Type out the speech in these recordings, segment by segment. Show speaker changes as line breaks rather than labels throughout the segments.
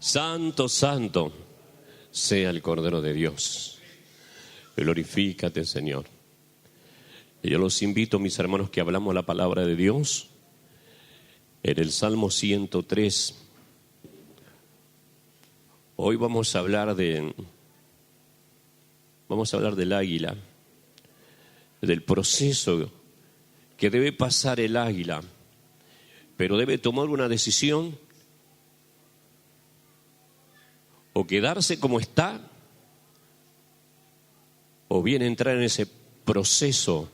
Santo, santo sea el Cordero de Dios. Glorifícate, Señor. Yo los invito, mis hermanos, que hablamos la palabra de Dios en el Salmo 103. Hoy vamos a hablar del águila, del proceso que debe pasar el águila, pero debe tomar una decisión: o quedarse como está, o bien entrar en ese proceso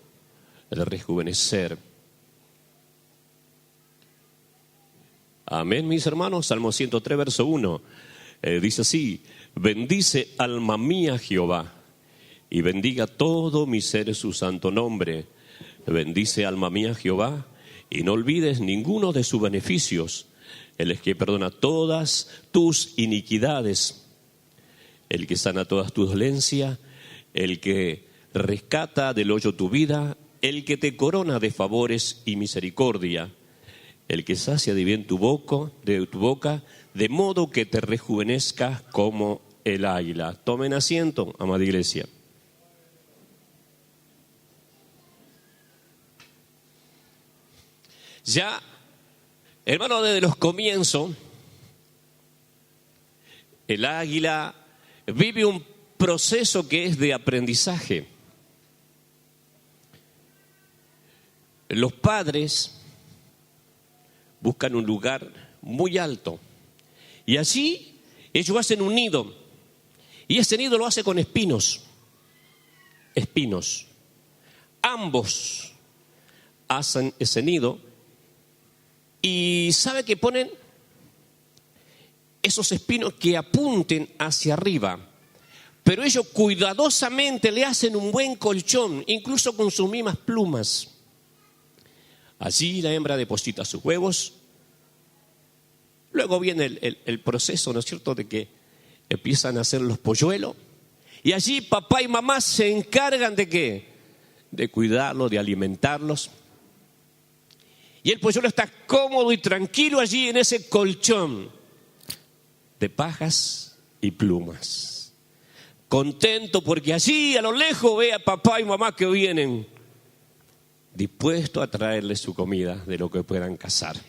de rejuvenecer. Amén, mis hermanos. Salmo 103, verso 1, dice así: bendice alma mía Jehová, y bendiga todo mi ser su santo nombre. Bendice alma mía Jehová, y no olvides ninguno de sus beneficios. Él es que perdona todas tus iniquidades, el que sana todas tus dolencias, el que rescata del hoyo tu vida, el que te corona de favores y misericordia, el que sacia de bien tu boca, de modo que te rejuvenezcas como el águila. Tomen asiento, amada iglesia. Ya, hermano, desde los comienzos, el águila vive un proceso que es de aprendizaje. Los padres buscan un lugar muy alto y allí ellos hacen un nido, y ese nido lo hace con espinos. Ambos hacen ese nido. Y sabe que ponen esos espinos que apunten hacia arriba, pero ellos cuidadosamente le hacen un buen colchón, incluso con sus mismas plumas. Allí la hembra deposita sus huevos. Luego viene el proceso, ¿no es cierto?, de que empiezan a hacer los polluelos. Y allí papá y mamá se encargan ¿de qué? De cuidarlos, de alimentarlos. Y el polluelo está cómodo y tranquilo allí en ese colchón de pajas y plumas. Contento porque allí a lo lejos ve a papá y mamá que vienen, dispuestos a traerle su comida de lo que puedan cazar.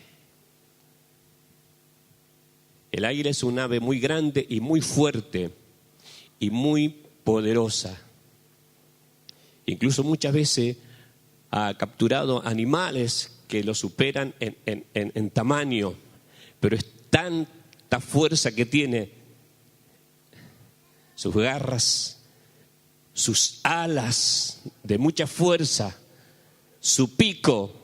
El águila es un ave muy grande y muy fuerte y muy poderosa. Incluso muchas veces ha capturado animales que lo superan en tamaño, pero es tanta fuerza que tiene, sus garras, sus alas de mucha fuerza, su pico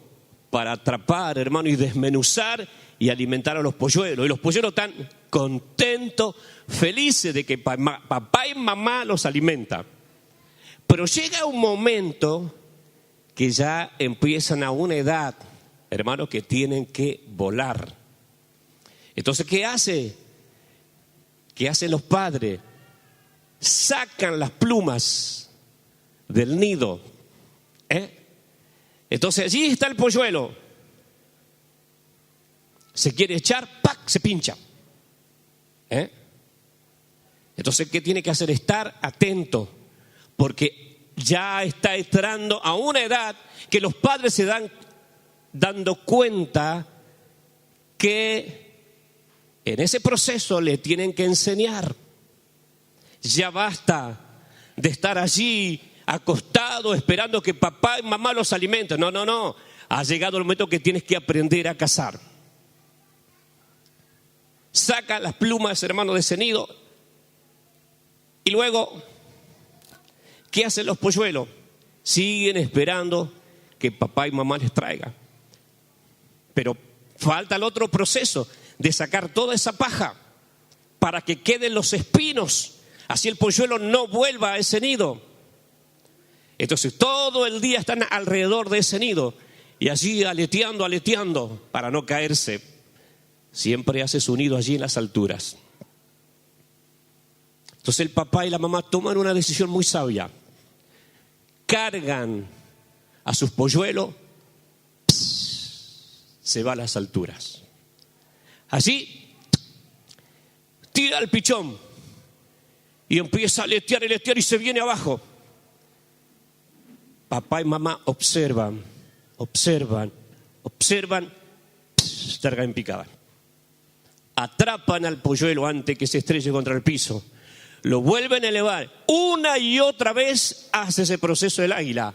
para atrapar, hermano, y desmenuzar y alimentar a los polluelos. Y los polluelos están contentos, felices de que papá y mamá los alimenta. Pero llega un momento que ya empiezan a una edad, hermanos, que tienen que volar. Entonces, ¿qué hace? ¿Qué hacen los padres? Sacan las plumas del nido. Entonces allí está el polluelo. Se quiere echar, ¡pac!, se pincha. Entonces, ¿qué tiene que hacer? Estar atento, porque ya está entrando a una edad que los padres se dan dando cuenta que en ese proceso le tienen que enseñar. Ya basta de estar allí acostado esperando que papá y mamá los alimenten. No. Ha llegado el momento que tienes que aprender a cazar. Saca las plumas, hermano, de ese nido. Y luego, ¿qué hacen los polluelos? Siguen esperando que papá y mamá les traigan. Pero falta el otro proceso de sacar toda esa paja para que queden los espinos. Así el polluelo no vuelva a ese nido. Entonces todo el día están alrededor de ese nido y allí aleteando para no caerse. Siempre hace su nido allí en las alturas. Entonces el papá y la mamá toman una decisión muy sabia. Cargan a sus polluelos, se va a las alturas. Allí tira al pichón y empieza a letear y se viene abajo. Papá y mamá observan, larga en picada. Atrapan al polluelo antes que se estrelle contra el piso. Lo vuelven a elevar. Una y otra vez hace ese proceso del águila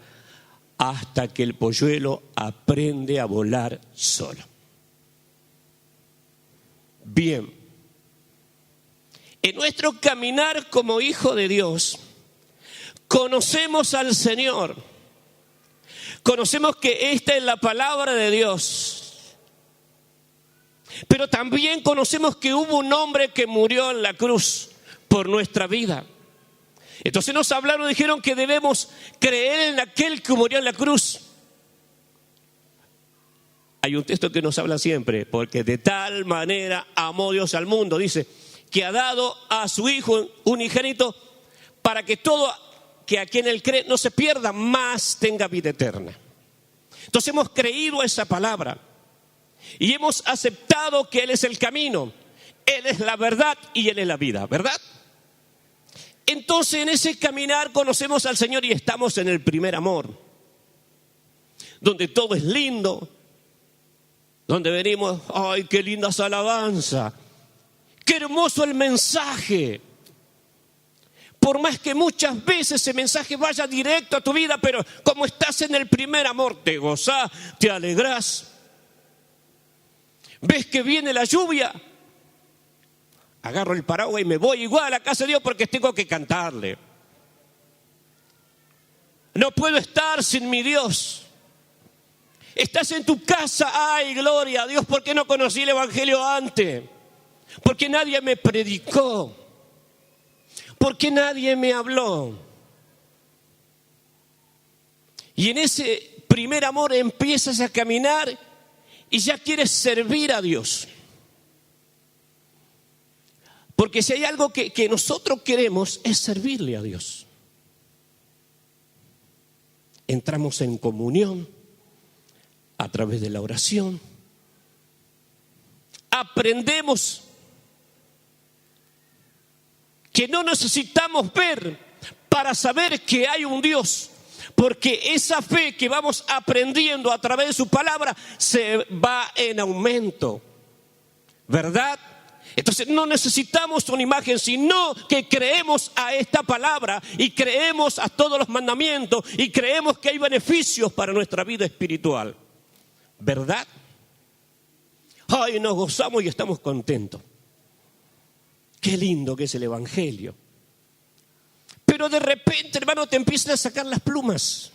hasta que el polluelo aprende a volar solo. Bien. En nuestro caminar como hijo de Dios, conocemos al Señor. Conocemos que esta es la palabra de Dios. Pero también conocemos que hubo un hombre que murió en la cruz por nuestra vida. Entonces nos hablaron, dijeron que debemos creer en aquel que murió en la cruz. Hay un texto que nos habla siempre, porque de tal manera amó Dios al mundo, dice, que ha dado a su Hijo unigénito para que todo que a quien Él cree no se pierda, más tenga vida eterna. Entonces hemos creído esa palabra y hemos aceptado que Él es el camino, Él es la verdad y Él es la vida, ¿verdad? Entonces en ese caminar conocemos al Señor y estamos en el primer amor, donde todo es lindo, donde venimos, ¡ay, qué lindas alabanzas! ¡Qué hermoso el mensaje! Por más que muchas veces ese mensaje vaya directo a tu vida, pero como estás en el primer amor, te gozás, te alegrás. ¿Ves que viene la lluvia? Agarro el paraguas y me voy igual a la casa de Dios porque tengo que cantarle. No puedo estar sin mi Dios. Estás en tu casa, ¡ay, gloria a Dios! ¿Por qué no conocí el Evangelio antes? Porque nadie me predicó. Porque nadie me habló. Y en ese primer amor empiezas a caminar y ya quieres servir a Dios. Porque si hay algo que nosotros queremos es servirle a Dios. Entramos en comunión a través de la oración. Aprendemos que no necesitamos ver para saber que hay un Dios, porque esa fe que vamos aprendiendo a través de su palabra se va en aumento, ¿verdad? Entonces no necesitamos una imagen, sino que creemos a esta palabra y creemos a todos los mandamientos y creemos que hay beneficios para nuestra vida espiritual, ¿verdad? Ay, nos gozamos y estamos contentos. Qué lindo que es el Evangelio. Pero de repente, hermano, te empiezan a sacar las plumas.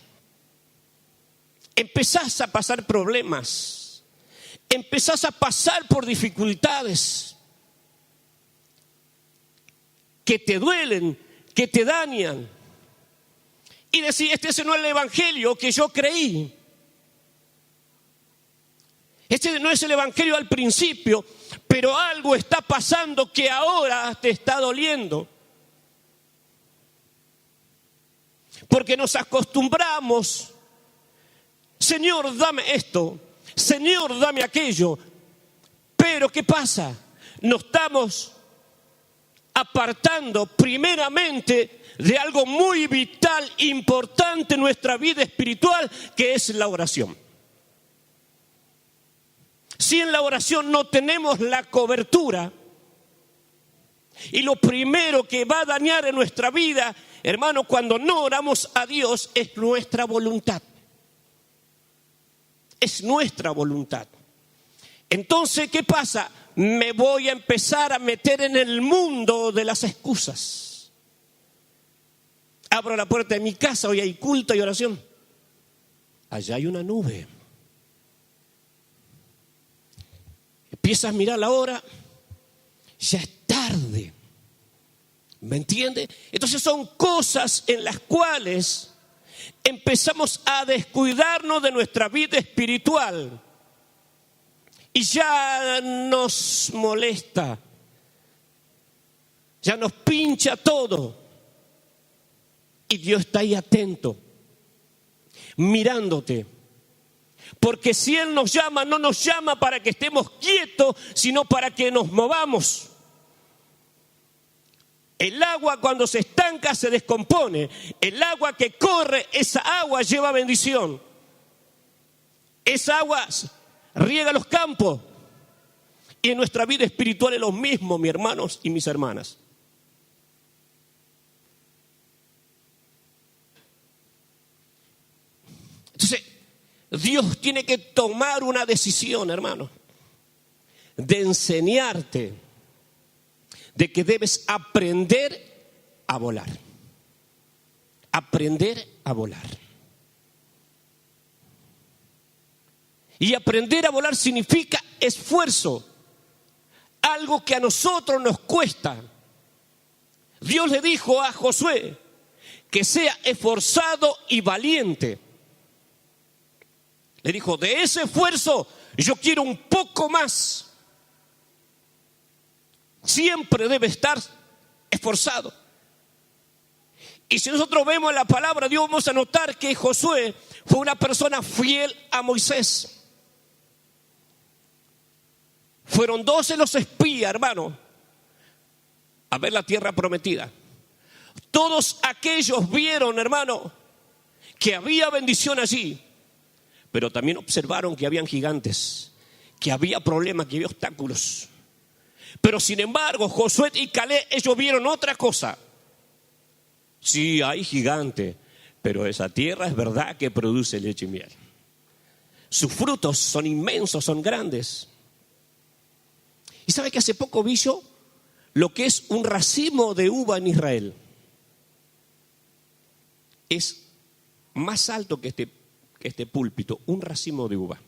Empezás a pasar problemas. Empezás a pasar por dificultades que te duelen, que te dañan. Y decís, este no es el Evangelio que yo creí. Este no es el Evangelio al principio, pero algo está pasando que ahora te está doliendo. Porque nos acostumbramos, Señor, dame esto, Señor, dame aquello. Pero ¿qué pasa? Nos estamos apartando primeramente de algo muy vital, importante en nuestra vida espiritual, que es la oración. Si en la oración no tenemos la cobertura, y lo primero que va a dañar en nuestra vida, hermano, cuando no oramos a Dios, es nuestra voluntad. Es nuestra voluntad. Entonces, ¿qué pasa? Me voy a empezar a meter en el mundo de las excusas. Abro la puerta de mi casa, hoy hay culto y oración. Allá hay una nube. Empiezas a mirar la hora, ya es tarde. ¿Me entiende? Entonces son cosas en las cuales empezamos a descuidarnos de nuestra vida espiritual. Y ya nos molesta, ya nos pincha todo. Y Dios está ahí atento, mirándote. Porque si Él nos llama, no nos llama para que estemos quietos, sino para que nos movamos. El agua cuando se estanca se descompone. El agua que corre, esa agua lleva bendición. Esa agua riega los campos. Y en nuestra vida espiritual es lo mismo, mis hermanos y mis hermanas. Entonces, Dios tiene que tomar una decisión, hermano, de enseñarte de que debes aprender a volar. Aprender a volar. Y aprender a volar significa esfuerzo, algo que a nosotros nos cuesta. Dios le dijo a Josué que sea esforzado y valiente. Le dijo, de ese esfuerzo yo quiero un poco más. Siempre debe estar esforzado. Y si nosotros vemos la palabra de Dios, vamos a notar que Josué fue una persona fiel a Moisés. Fueron 12 los espías, hermano, a ver la tierra prometida. Todos aquellos vieron, hermano, que había bendición allí, pero también observaron que habían gigantes, que había problemas, que había obstáculos. Pero sin embargo, Josué y Caleb, ellos vieron otra cosa. Sí, hay gigante, pero esa tierra es verdad que produce leche y miel. Sus frutos son inmensos, son grandes. ¿Y sabe que hace poco vi yo lo que es un racimo de uva en Israel? Es más alto que este púlpito, un racimo de uva.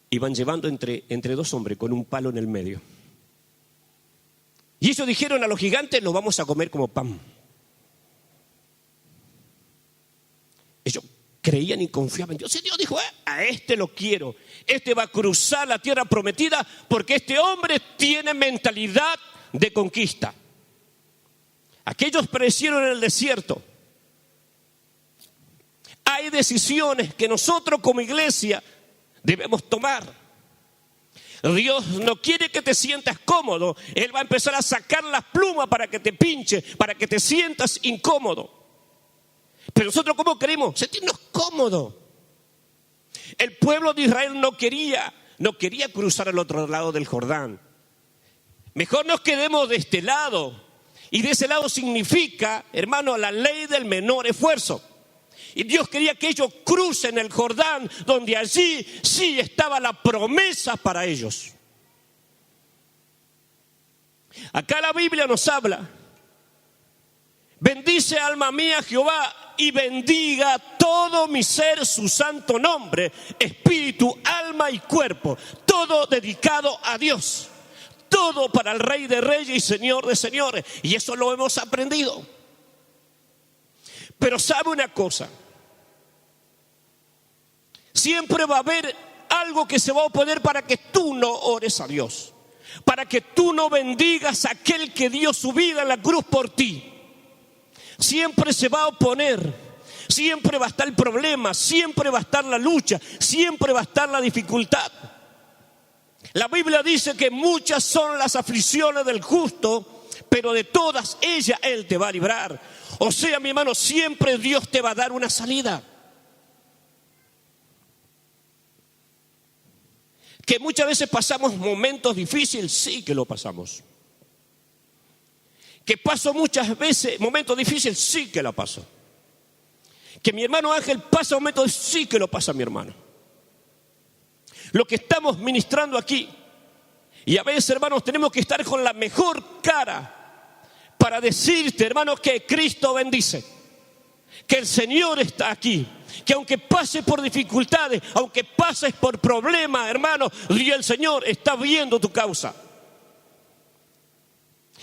Y van llevando entre dos hombres con un palo en el medio. Y ellos dijeron a los gigantes, los vamos a comer como pan. Ellos creían y confiaban en Dios. Y Dios dijo, a este lo quiero. Este va a cruzar la tierra prometida porque este hombre tiene mentalidad de conquista. Aquellos perecieron en el desierto. Hay decisiones que nosotros como iglesia debemos tomar. Dios no quiere que te sientas cómodo. Él va a empezar a sacar las plumas para que te pinche, para que te sientas incómodo. Pero nosotros, ¿cómo queremos? Sentirnos cómodos. El pueblo de Israel no quería cruzar al otro lado del Jordán. Mejor nos quedemos de este lado. Y de ese lado significa, hermano, la ley del menor esfuerzo. Y Dios quería que ellos crucen el Jordán, donde allí sí estaba la promesa para ellos. Acá la Biblia nos habla. Bendice alma mía Jehová y bendiga todo mi ser su santo nombre, espíritu, alma y cuerpo, todo dedicado a Dios, todo para el Rey de Reyes y Señor de Señores. Y eso lo hemos aprendido. Pero sabe una cosa, siempre va a haber algo que se va a oponer para que tú no ores a Dios, para que tú no bendigas a aquel que dio su vida en la cruz por ti. Siempre se va a oponer, siempre va a estar el problema, siempre va a estar la lucha, siempre va a estar la dificultad. La Biblia dice que muchas son las aflicciones del justo, pero de todas ellas Él te va a librar. O sea, mi hermano, siempre Dios te va a dar una salida. Que muchas veces pasamos momentos difíciles, sí que lo pasamos. Que paso muchas veces momentos difíciles, sí que lo paso. Que mi hermano Ángel pasa momentos, sí que lo pasa mi hermano. Lo que estamos ministrando aquí, y a veces, hermanos, tenemos que estar con la mejor cara para decirte, hermanos, que Cristo bendice, que el Señor está aquí, que aunque pases por dificultades, aunque pases por problemas, hermanos, el Señor está viendo tu causa.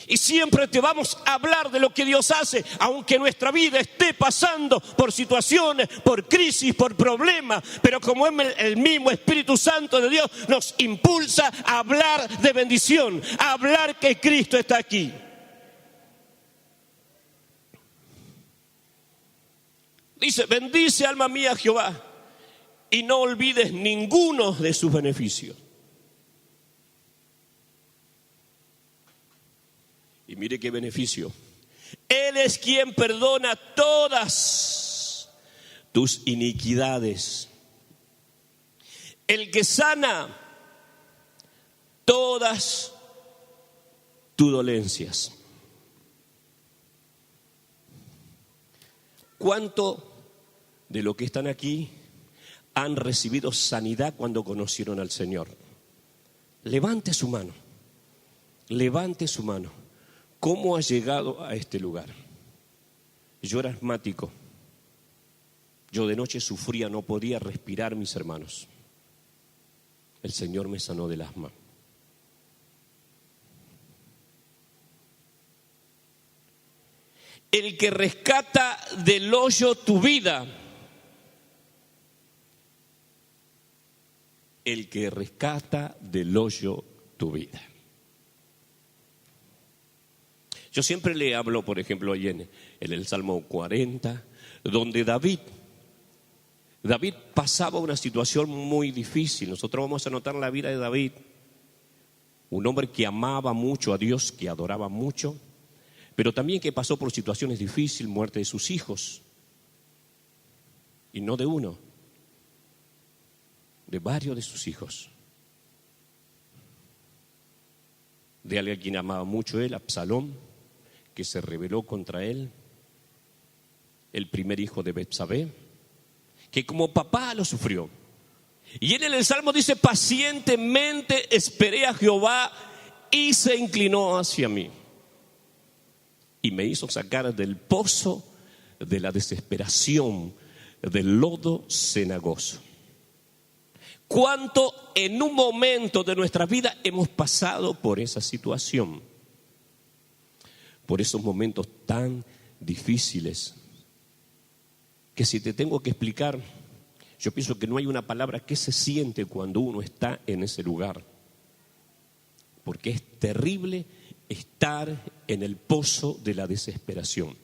Y siempre te vamos a hablar de lo que Dios hace, aunque nuestra vida esté pasando por situaciones, por crisis, por problemas. Pero como el mismo Espíritu Santo de Dios nos impulsa a hablar de bendición, a hablar que Cristo está aquí. Dice, bendice alma mía Jehová y no olvides ninguno de sus beneficios. Y mire qué beneficio. Él es quien perdona todas tus iniquidades. El que sana todas tus dolencias. ¿Cuánto de los que están aquí han recibido sanidad cuando conocieron al Señor? Levante su mano. Levante su mano. ¿Cómo ha llegado a este lugar? Yo era asmático. Yo de noche sufría, no podía respirar, mis hermanos. El Señor me sanó del asma. El que rescata del hoyo tu vida. El que rescata del hoyo tu vida. Yo siempre le hablo, por ejemplo, ahí en el Salmo 40, donde David pasaba una situación muy difícil. Nosotros vamos a notar la vida de David, un hombre que amaba mucho a Dios, que adoraba mucho, pero también que pasó por situaciones difíciles, muerte de sus hijos, y no de uno, de varios de sus hijos. De alguien a quien amaba mucho él, Absalón, que se rebeló contra él, el primer hijo de Betsabé, que como papá lo sufrió. Y él en el Salmo dice: pacientemente esperé a Jehová y se inclinó hacia mí y me hizo sacar del pozo de la desesperación, del lodo cenagoso. ¿Cuánto en un momento de nuestra vida hemos pasado por esa situación? Por esos momentos tan difíciles, que si te tengo que explicar, yo pienso que no hay una palabra que se siente cuando uno está en ese lugar, porque es terrible estar en el pozo de la desesperación.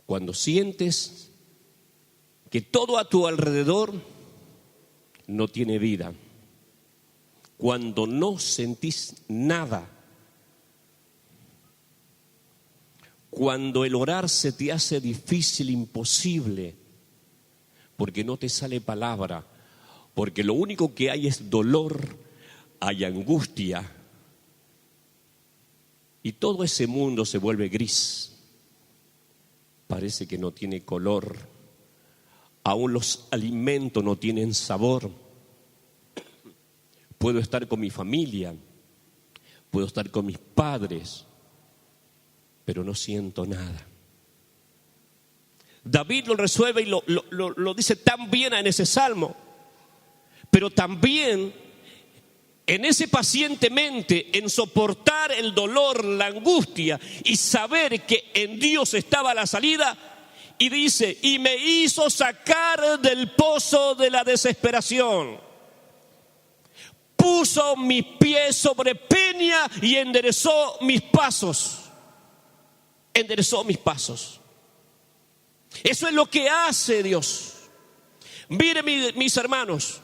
Cuando sientes que todo a tu alrededor no tiene vida, cuando no sentís nada, cuando el orar se te hace difícil, imposible, porque no te sale palabra, porque lo único que hay es dolor, hay angustia, y todo ese mundo se vuelve gris, parece que no tiene color, aún los alimentos no tienen sabor. Puedo estar con mi familia, puedo estar con mis padres, pero no siento nada. David lo resuelve y lo dice tan bien en ese salmo, pero también en ese pacientemente, en soportar el dolor, la angustia y saber que en Dios estaba la salida. Y dice: y me hizo sacar del pozo de la desesperación. Puso mis pies sobre peña y enderezó mis pasos. Enderezó mis pasos. Eso es lo que hace Dios. Miren, mis hermanos,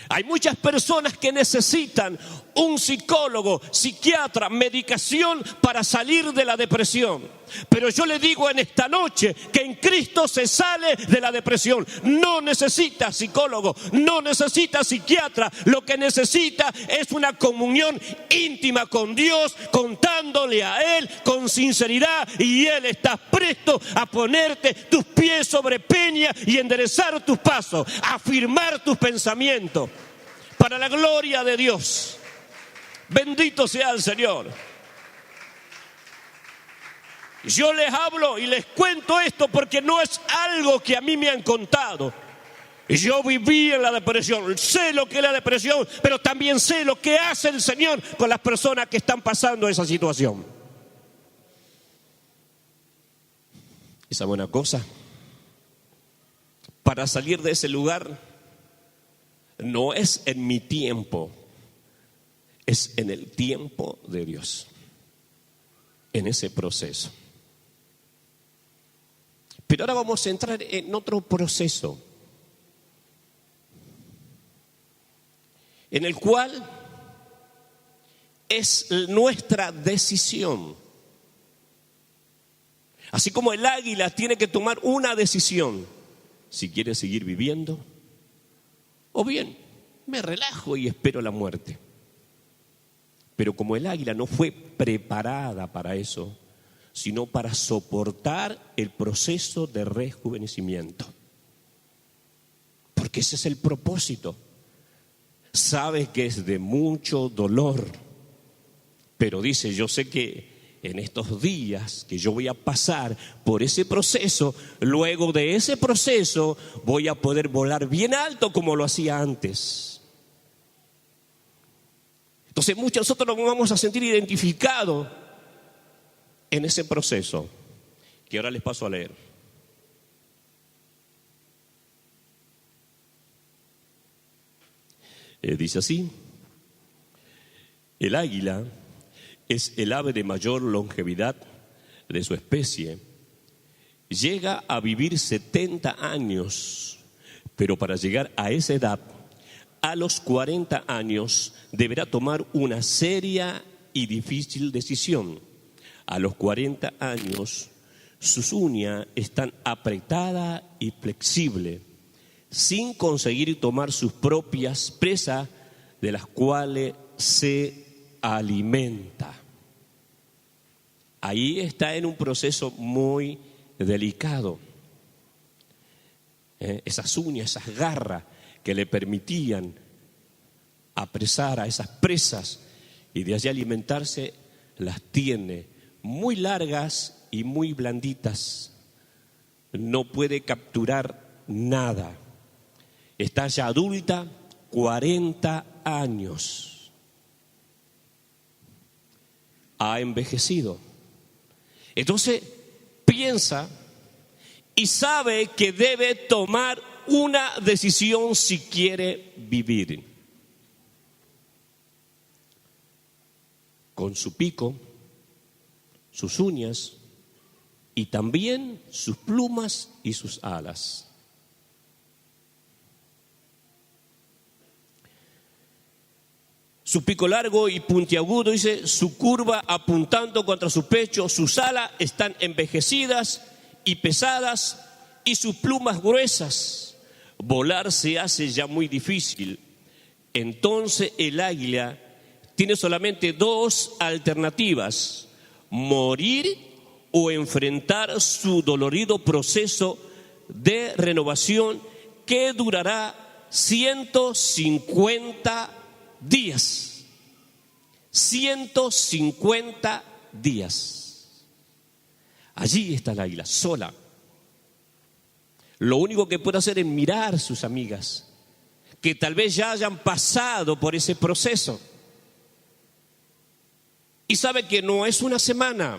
hay muchas personas que necesitan un psicólogo, psiquiatra, medicación para salir de la depresión. Pero yo le digo en esta noche que en Cristo se sale de la depresión. No necesita psicólogo, no necesita psiquiatra. Lo que necesita es una comunión íntima con Dios, contándole a Él con sinceridad, y Él está presto a ponerte tus pies sobre peña y enderezar tus pasos, afirmar tus pensamientos para la gloria de Dios. Bendito sea el Señor. Yo les hablo y les cuento esto porque no es algo que a mí me han contado. Yo viví en la depresión, sé lo que es la depresión, pero también sé lo que hace el Señor con las personas que están pasando esa situación. ¿Y sabe una cosa? Para salir de ese lugar no es en mi tiempo, es en el tiempo de Dios, en ese proceso. Pero ahora vamos a entrar en otro proceso, en el cual es nuestra decisión. Así como el águila tiene que tomar una decisión, si quiere seguir viviendo, o bien me relajo y espero la muerte. Pero como el águila no fue preparada para eso, sino para soportar el proceso de rejuvenecimiento. Porque ese es el propósito. Sabe que es de mucho dolor, pero dice, yo sé que en estos días que yo voy a pasar por ese proceso, luego de ese proceso voy a poder volar bien alto como lo hacía antes. Entonces muchos de nosotros nos vamos a sentir identificados en ese proceso, que ahora les paso a leer. Dice así: el águila es el ave de mayor longevidad de su especie. Llega a vivir 70 años, pero para llegar a esa edad, a los 40 años, deberá tomar una seria y difícil decisión. A los 40 años, sus uñas están apretadas y flexibles, sin conseguir tomar sus propias presas, de las cuales se alimenta. Ahí está en un proceso muy delicado. Esas uñas, esas garras que le permitían apresar a esas presas y de allí alimentarse, las tiene muy largas y muy blanditas. No puede capturar nada. Está ya adulta, 40 años. Ha envejecido. Entonces piensa y sabe que debe tomar una decisión si quiere vivir. Con su pico, sus uñas y también sus plumas y sus alas. Su pico largo y puntiagudo, dice, su curva apuntando contra su pecho, sus alas están envejecidas y pesadas y sus plumas gruesas. Volar se hace ya muy difícil. Entonces el águila tiene solamente dos alternativas: morir o enfrentar su dolorido proceso de renovación que durará 150 días. 150 días. Allí está el águila, sola. Lo único que puede hacer es mirar a sus amigas, que tal vez ya hayan pasado por ese proceso. Y sabe que no es una semana,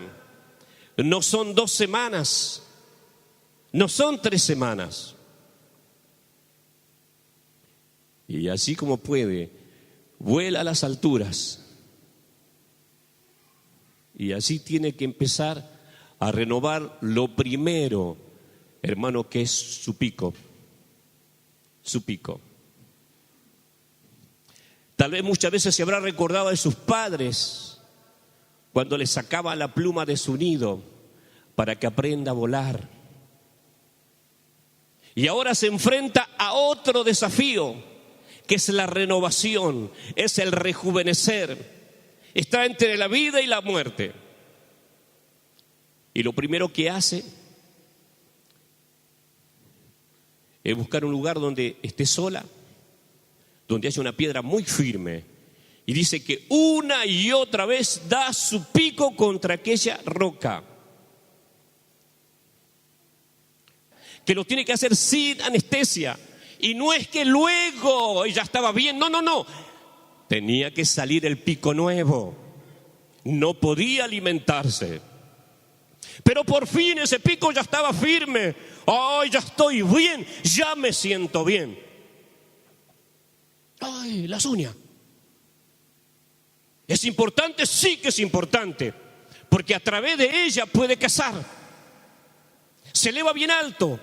no son 2 semanas, no son 3 semanas. Y así como puede, vuela a las alturas. Y así tiene que empezar a renovar lo primero, hermano, que es su pico. Su pico. Tal vez muchas veces se habrá recordado de sus padres cuando le sacaba la pluma de su nido para que aprenda a volar. Y ahora se enfrenta a otro desafío, que es la renovación, es el rejuvenecer. Está entre la vida y la muerte. Y lo primero que hace es buscar un lugar donde esté sola, donde haya una piedra muy firme. Y dice que una y otra vez da su pico contra aquella roca. Que lo tiene que hacer sin anestesia. Y no es que luego ella estaba bien, no. Tenía que salir el pico nuevo. No podía alimentarse. Pero por fin ese pico ya estaba firme. ¡Ay, ya estoy bien! Ya me siento bien. ¡Ay, las uñas! ¿Es importante? Sí que es importante. Porque a través de ella puede cazar. Se eleva bien alto.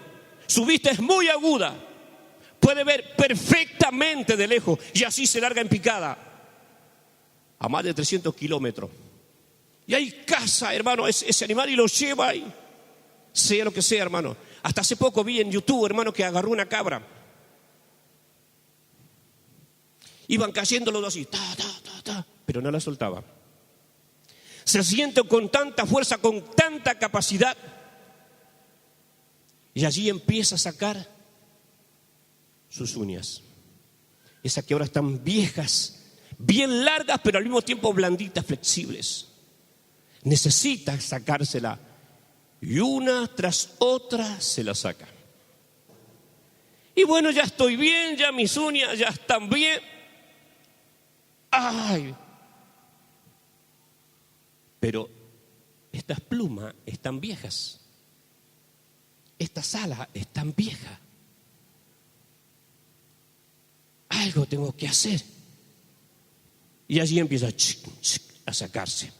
Su vista es muy aguda. Puede ver perfectamente de lejos y así se larga en picada. a más de 300 kilómetros. Y ahí caza, hermano, ese animal y lo lleva ahí. Sea lo que sea, hermano. Hasta hace poco vi en YouTube, hermano, que agarró una cabra. Iban cayendo los dos así, pero no la soltaba. Se siente con tanta fuerza, con tanta capacidad. Y allí empieza a sacar sus uñas. Esas que ahora están viejas, bien largas, pero al mismo tiempo blanditas, flexibles. Necesita sacársela. Y una tras otra se la saca. Y bueno, ya estoy bien, ya mis uñas ya están bien. ¡Ay! Pero estas plumas están viejas. Estas alas están viejas. Algo tengo que hacer. Y allí empieza a sacarse.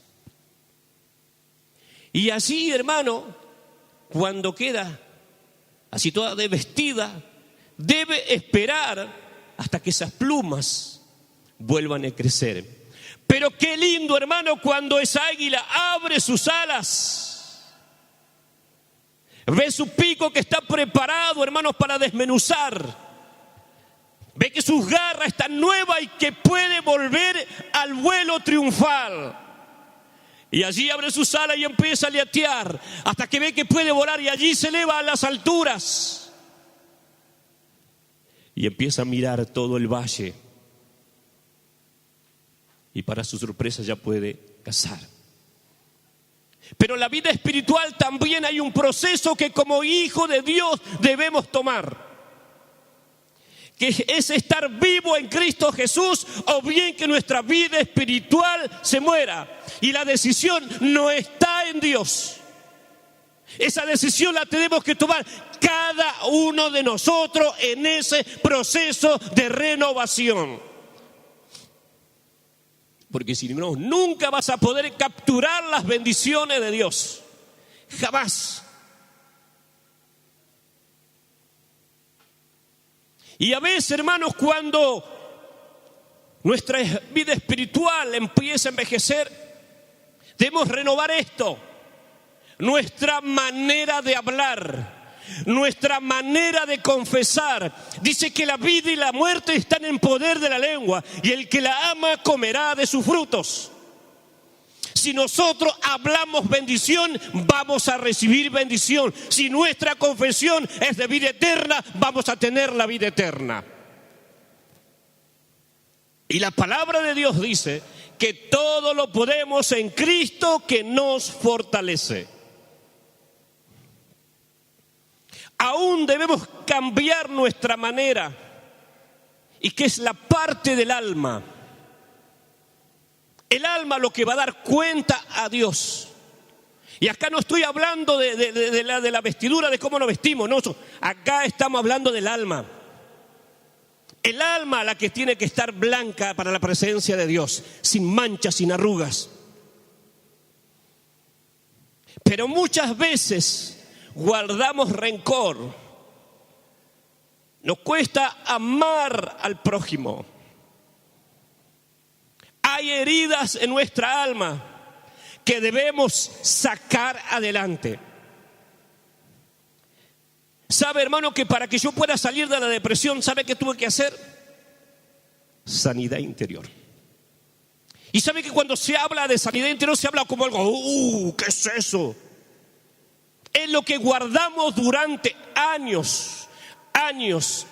Y así, hermano, cuando queda así toda desvestida, debe esperar hasta que esas plumas vuelvan a crecer. Pero qué lindo, hermano, cuando esa águila abre sus alas, ve su pico que está preparado, hermanos, para desmenuzar. Ve que sus garras están nuevas y que puede volver al vuelo triunfal. Y allí abre sus alas y empieza a aletear hasta que ve que puede volar, y allí se eleva a las alturas. Y empieza a mirar todo el valle. Y para su sorpresa ya puede cazar. Pero en la vida espiritual también hay un proceso que como hijo de Dios debemos tomar, que es estar vivo en Cristo Jesús, o bien que nuestra vida espiritual se muera. Y la decisión no está en Dios. Esa decisión la tenemos que tomar cada uno de nosotros en ese proceso de renovación. Porque si no, nunca vas a poder capturar las bendiciones de Dios. Jamás. Y a veces, hermanos, cuando nuestra vida espiritual empieza a envejecer, debemos renovar esto. Nuestra manera de hablar, nuestra manera de confesar. Dice que la vida y la muerte están en poder de la lengua, y el que la ama comerá de sus frutos. Si nosotros hablamos bendición, vamos a recibir bendición. Si nuestra confesión es de vida eterna, vamos a tener la vida eterna. Y la palabra de Dios dice que todo lo podemos en Cristo que nos fortalece. Aún debemos cambiar nuestra manera, y que es la parte del alma. El alma lo que va a dar cuenta a Dios. Y acá no estoy hablando de la vestidura, de cómo nos vestimos, no. Acá estamos hablando del alma. El alma la que tiene que estar blanca para la presencia de Dios, sin manchas, sin arrugas. Pero muchas veces guardamos rencor. Nos cuesta amar al prójimo. Hay heridas en nuestra alma que debemos sacar adelante. ¿Sabe, hermano, que para que yo pueda salir de la depresión, ¿sabe qué tuve que hacer? Sanidad interior. Y sabe que cuando se habla de sanidad interior se habla como algo, ¿qué es eso? Es lo que guardamos durante años,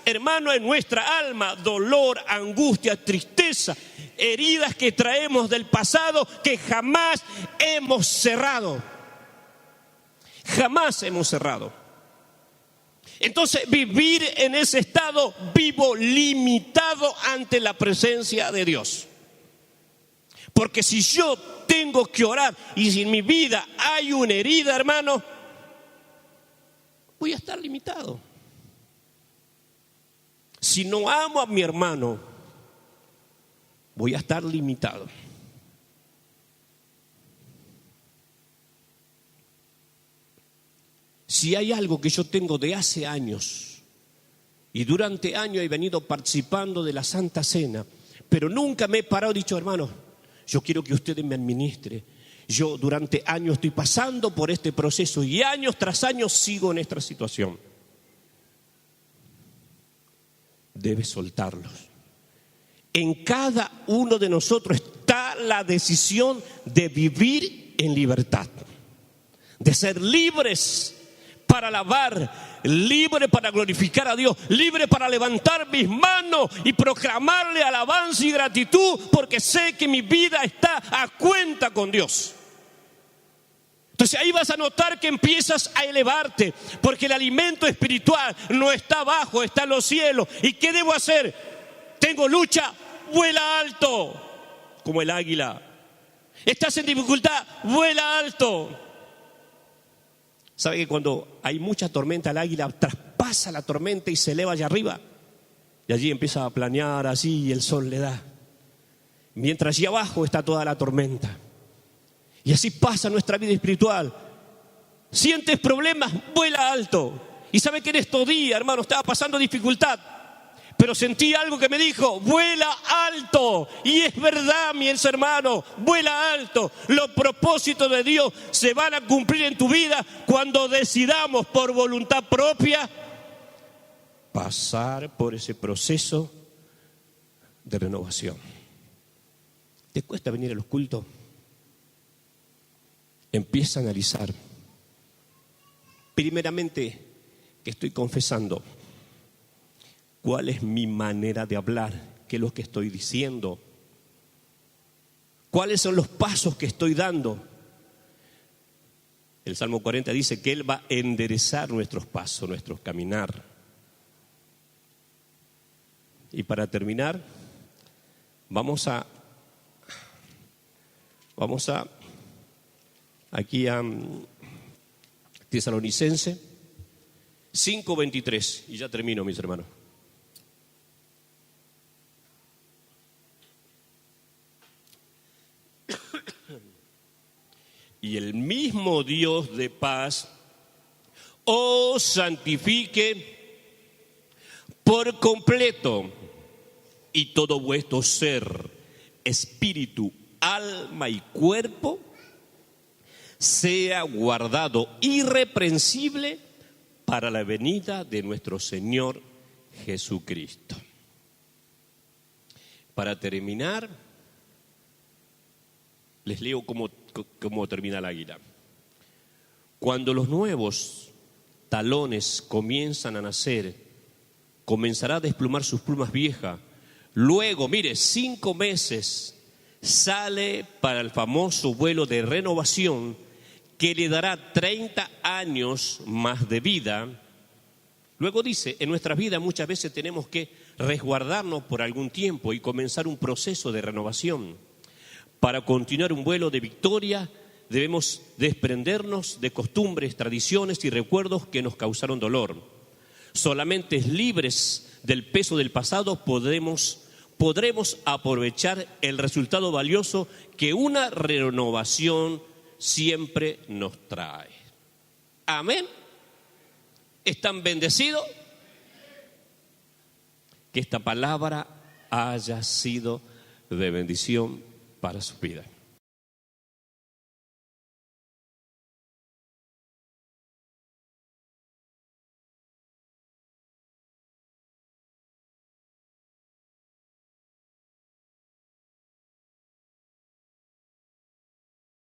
hermano, en nuestra alma: dolor, angustia, tristeza, heridas que traemos del pasado que jamás hemos cerrado. Jamás hemos cerrado. Entonces, vivir en ese estado vivo, limitado ante la presencia de Dios. Porque si yo tengo que orar y si en mi vida hay una herida, hermano, voy a estar limitado. Si no amo a mi hermano, voy a estar limitado. Si hay algo que yo tengo de hace años, y durante años he venido participando de la Santa Cena, pero nunca me he parado y dicho: hermano, yo quiero que ustedes me administren. Yo durante años estoy pasando por este proceso y años tras años sigo en esta situación. Debes soltarlos. En cada uno de nosotros está la decisión de vivir en libertad, de ser libres para alabar, libre para glorificar a Dios, libre para levantar mis manos y proclamarle alabanza y gratitud, porque sé que mi vida está a cuenta con Dios. Entonces ahí vas a notar que empiezas a elevarte, porque el alimento espiritual no está abajo, está en los cielos. ¿Y qué debo hacer? Tengo lucha, vuela alto, como el águila. Estás en dificultad, vuela alto. ¿Sabe que cuando hay mucha tormenta, el águila traspasa la tormenta y se eleva allá arriba? Y allí empieza a planear así y el sol le da. Mientras allí abajo está toda la tormenta. Y así pasa nuestra vida espiritual. Sientes problemas, vuela alto. Y sabe que en estos días, hermano, estaba pasando dificultad, pero sentí algo que me dijo, vuela alto. Y es verdad, mis hermanos, vuela alto. Los propósitos de Dios se van a cumplir en tu vida cuando decidamos por voluntad propia pasar por ese proceso de renovación. ¿Te cuesta venir a los cultos? Empieza a analizar. Primeramente, que estoy confesando, ¿cuál es mi manera de hablar? ¿Qué es lo que estoy diciendo? ¿Cuáles son los pasos que estoy dando? El Salmo 40 dice que Él va a enderezar nuestros pasos, nuestros caminar. Y para terminar, vamos a aquí a Tesalonicense 5:23, y ya termino, mis hermanos. Y el mismo Dios de paz os santifique por completo, y todo vuestro ser, espíritu, alma y cuerpo sea guardado irreprensible para la venida de nuestro Señor Jesucristo. Para terminar, les leo cómo termina el águila. Cuando los nuevos talones comienzan a nacer, comenzará a desplumar sus plumas viejas. Luego, mire, 5 meses sale para el famoso vuelo de renovación que le dará 30 años más de vida. Luego dice, en nuestras vidas muchas veces tenemos que resguardarnos por algún tiempo y comenzar un proceso de renovación. Para continuar un vuelo de victoria debemos desprendernos de costumbres, tradiciones y recuerdos que nos causaron dolor. Solamente libres del peso del pasado podremos aprovechar el resultado valioso que una renovación siempre nos trae. Amén. ¿Están bendecidos? Que esta palabra haya sido de bendición para su vida.